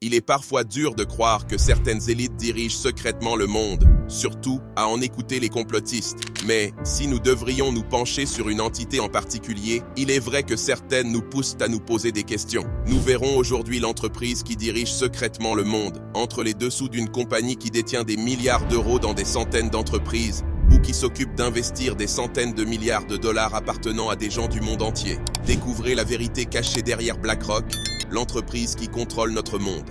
Il est parfois dur de croire que certaines élites dirigent secrètement le monde, surtout à en écouter les complotistes. Mais si nous devrions nous pencher sur une entité en particulier, il est vrai que certaines nous poussent à nous poser des questions. Nous verrons aujourd'hui l'entreprise qui dirige secrètement le monde, entre les dessous d'une compagnie qui détient des milliards d'euros dans des centaines d'entreprises, ou qui s'occupe d'investir des centaines de milliards de dollars appartenant à des gens du monde entier. Découvrez la vérité cachée derrière BlackRock, l'entreprise qui contrôle notre monde.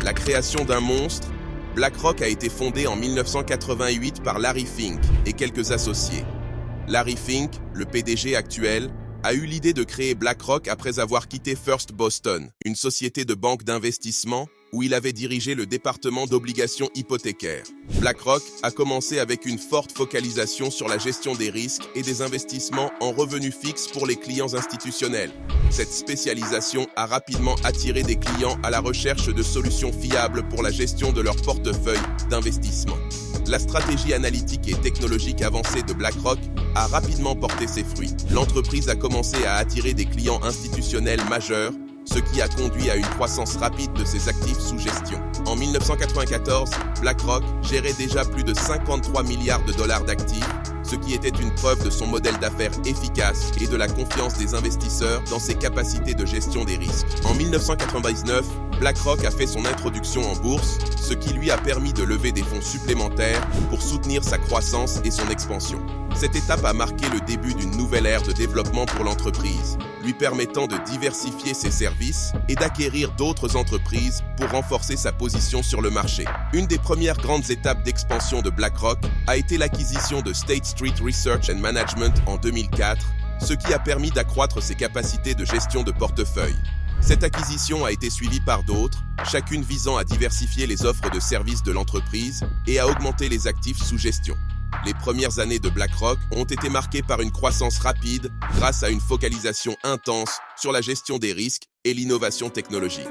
La création d'un monstre, BlackRock a été fondée en 1988 par Larry Fink et quelques associés. Larry Fink, le PDG actuel, a eu l'idée de créer BlackRock après avoir quitté First Boston, une société de banque d'investissement où il avait dirigé le département d'obligations hypothécaires. BlackRock a commencé avec une forte focalisation sur la gestion des risques et des investissements en revenus fixes pour les clients institutionnels. Cette spécialisation a rapidement attiré des clients à la recherche de solutions fiables pour la gestion de leur portefeuille d'investissement. La stratégie analytique et technologique avancée de BlackRock a rapidement porté ses fruits. L'entreprise a commencé à attirer des clients institutionnels majeurs, ce qui a conduit à une croissance rapide de ses actifs sous gestion. En 1994, BlackRock gérait déjà plus de 53 milliards de dollars d'actifs, ce qui était une preuve de son modèle d'affaires efficace et de la confiance des investisseurs dans ses capacités de gestion des risques. En 1999, BlackRock a fait son introduction en bourse, ce qui lui a permis de lever des fonds supplémentaires pour soutenir sa croissance et son expansion. Cette étape a marqué le début d'une nouvelle ère de développement pour l'entreprise, lui permettant de diversifier ses services et d'acquérir d'autres entreprises pour renforcer sa position sur le marché. Une des premières grandes étapes d'expansion de BlackRock a été l'acquisition de State Street Research and Management en 2004, ce qui a permis d'accroître ses capacités de gestion de portefeuille. Cette acquisition a été suivie par d'autres, chacune visant à diversifier les offres de services de l'entreprise et à augmenter les actifs sous gestion. Les premières années de BlackRock ont été marquées par une croissance rapide grâce à une focalisation intense sur la gestion des risques et l'innovation technologique.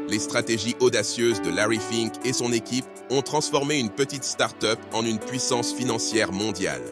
Les stratégies audacieuses de Larry Fink et son équipe ont transformé une petite start-up en une puissance financière mondiale.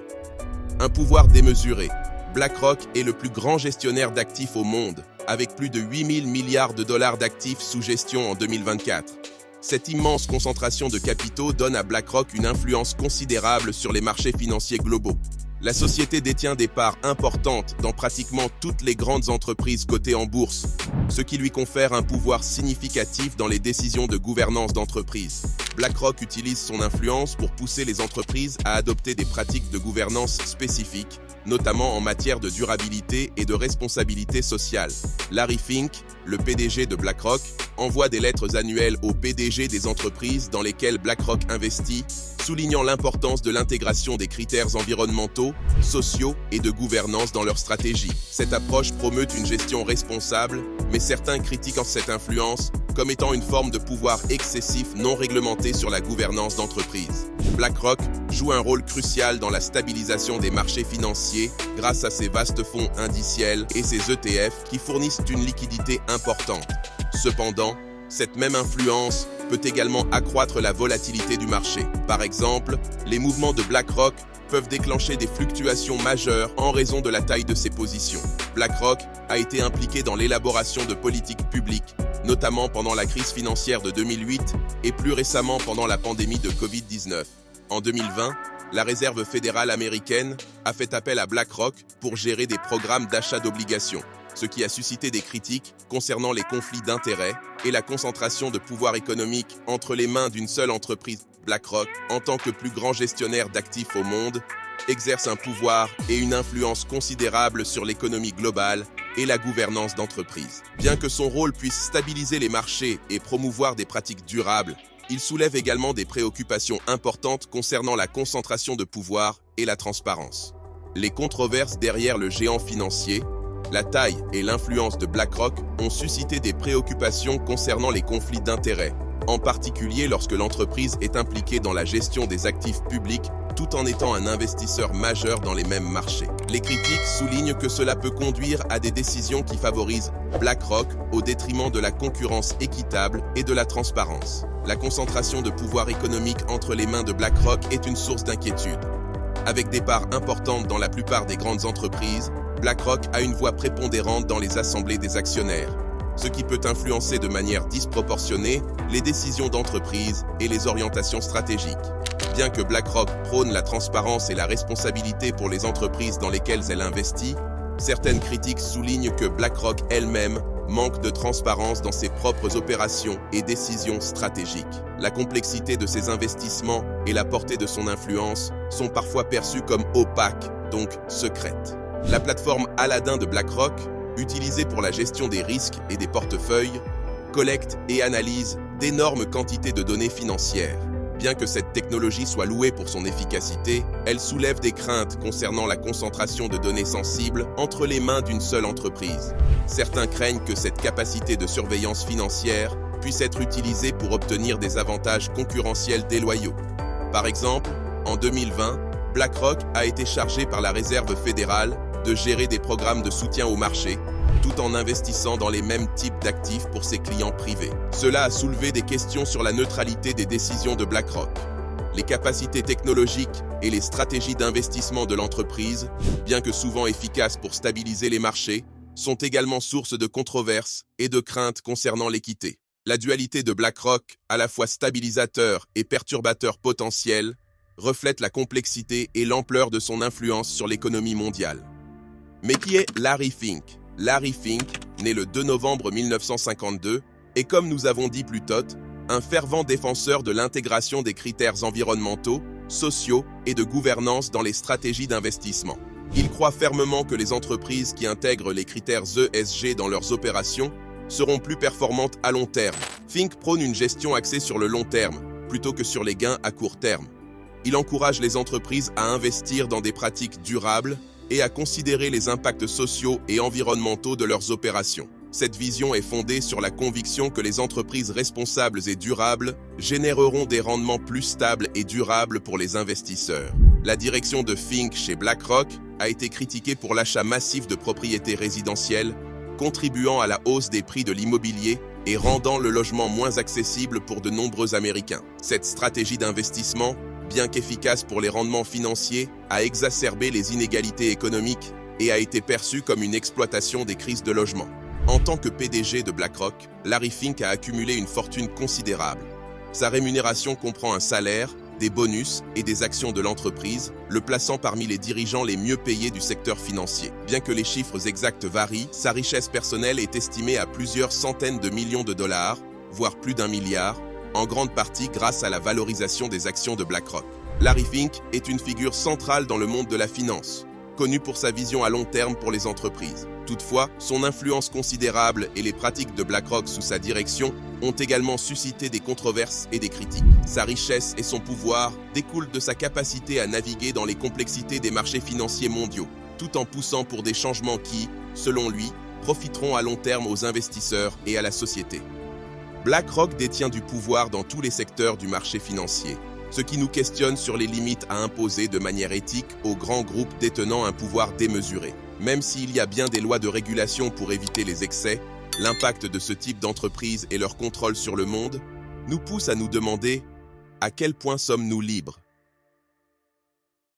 Un pouvoir démesuré, BlackRock est le plus grand gestionnaire d'actifs au monde, avec plus de 8 000 milliards de dollars d'actifs sous gestion en 2024. Cette immense concentration de capitaux donne à BlackRock une influence considérable sur les marchés financiers globaux. La société détient des parts importantes dans pratiquement toutes les grandes entreprises cotées en bourse, ce qui lui confère un pouvoir significatif dans les décisions de gouvernance d'entreprise. BlackRock utilise son influence pour pousser les entreprises à adopter des pratiques de gouvernance spécifiques, notamment en matière de durabilité et de responsabilité sociale. Larry Fink, le PDG de BlackRock, envoie des lettres annuelles aux PDG des entreprises dans lesquelles BlackRock investit, soulignant l'importance de l'intégration des critères environnementaux, sociaux et de gouvernance dans leur stratégie. Cette approche promeut une gestion responsable, mais certains critiquent cette influence comme étant une forme de pouvoir excessif non réglementé sur la gouvernance d'entreprise. BlackRock joue un rôle crucial dans la stabilisation des marchés financiers grâce à ses vastes fonds indiciels et ses ETF qui fournissent une liquidité importante. Cependant, cette même influence peut également accroître la volatilité du marché. Par exemple, les mouvements de BlackRock peuvent déclencher des fluctuations majeures en raison de la taille de ses positions. BlackRock a été impliqué dans l'élaboration de politiques publiques, notamment pendant la crise financière de 2008 et plus récemment pendant la pandémie de Covid-19. En 2020, la Réserve fédérale américaine a fait appel à BlackRock pour gérer des programmes d'achat d'obligations, ce qui a suscité des critiques concernant les conflits d'intérêts et la concentration de pouvoir économique entre les mains d'une seule entreprise. BlackRock, en tant que plus grand gestionnaire d'actifs au monde, exerce un pouvoir et une influence considérables sur l'économie globale et la gouvernance d'entreprises. Bien que son rôle puisse stabiliser les marchés et promouvoir des pratiques durables, il soulève également des préoccupations importantes concernant la concentration de pouvoir et la transparence. Les controverses derrière le géant financier, la taille et l'influence de BlackRock ont suscité des préoccupations concernant les conflits d'intérêts, en particulier lorsque l'entreprise est impliquée dans la gestion des actifs publics tout en étant un investisseur majeur dans les mêmes marchés. Les critiques soulignent que cela peut conduire à des décisions qui favorisent BlackRock au détriment de la concurrence équitable et de la transparence. La concentration de pouvoir économique entre les mains de BlackRock est une source d'inquiétude. Avec des parts importantes dans la plupart des grandes entreprises, BlackRock a une voix prépondérante dans les assemblées des actionnaires. ce qui peut influencer de manière disproportionnée les décisions d'entreprise et les orientations stratégiques. Bien que BlackRock prône la transparence et la responsabilité pour les entreprises dans lesquelles elle investit, certaines critiques soulignent que BlackRock elle-même manque de transparence dans ses propres opérations et décisions stratégiques. La complexité de ses investissements et la portée de son influence sont parfois perçues comme opaques, donc secrètes. La plateforme Aladdin de BlackRock, utilisée pour la gestion des risques et des portefeuilles, collecte et analyse d'énormes quantités de données financières. Bien que cette technologie soit louée pour son efficacité, elle soulève des craintes concernant la concentration de données sensibles entre les mains d'une seule entreprise. Certains craignent que cette capacité de surveillance financière puisse être utilisée pour obtenir des avantages concurrentiels déloyaux. Par exemple, en 2020, BlackRock a été chargé par la Réserve fédérale de gérer des programmes de soutien au marché, tout en investissant dans les mêmes types d'actifs pour ses clients privés. Cela a soulevé des questions sur la neutralité des décisions de BlackRock. Les capacités technologiques et les stratégies d'investissement de l'entreprise, bien que souvent efficaces pour stabiliser les marchés, sont également source de controverses et de craintes concernant l'équité. La dualité de BlackRock, à la fois stabilisateur et perturbateur potentiel, reflète la complexité et l'ampleur de son influence sur l'économie mondiale. Mais qui est Larry Fink ? Larry Fink, né le 2 novembre 1952, est, comme nous avons dit plus tôt, un fervent défenseur de l'intégration des critères environnementaux, sociaux et de gouvernance dans les stratégies d'investissement. Il croit fermement que les entreprises qui intègrent les critères ESG dans leurs opérations seront plus performantes à long terme. Fink prône une gestion axée sur le long terme, plutôt que sur les gains à court terme. Il encourage les entreprises à investir dans des pratiques durables et à considérer les impacts sociaux et environnementaux de leurs opérations. Cette vision est fondée sur la conviction que les entreprises responsables et durables généreront des rendements plus stables et durables pour les investisseurs. La direction de Fink chez BlackRock a été critiquée pour l'achat massif de propriétés résidentielles, contribuant à la hausse des prix de l'immobilier et rendant le logement moins accessible pour de nombreux Américains. Cette stratégie d'investissement, bien qu'efficace pour les rendements financiers, a exacerbé les inégalités économiques et a été perçue comme une exploitation des crises de logement. En tant que PDG de BlackRock, Larry Fink a accumulé une fortune considérable. Sa rémunération comprend un salaire, des bonus et des actions de l'entreprise, le plaçant parmi les dirigeants les mieux payés du secteur financier. Bien que les chiffres exacts varient, sa richesse personnelle est estimée à plusieurs centaines de millions de dollars, voire plus d'1 milliard, en grande partie grâce à la valorisation des actions de BlackRock. Larry Fink est une figure centrale dans le monde de la finance, connu pour sa vision à long terme pour les entreprises. Toutefois, son influence considérable et les pratiques de BlackRock sous sa direction ont également suscité des controverses et des critiques. Sa richesse et son pouvoir découlent de sa capacité à naviguer dans les complexités des marchés financiers mondiaux, tout en poussant pour des changements qui, selon lui, profiteront à long terme aux investisseurs et à la société. BlackRock détient du pouvoir dans tous les secteurs du marché financier, ce qui nous questionne sur les limites à imposer de manière éthique aux grands groupes détenant un pouvoir démesuré. Même s'il y a bien des lois de régulation pour éviter les excès, l'impact de ce type d'entreprise et leur contrôle sur le monde nous pousse à nous demander à quel point sommes-nous libres ?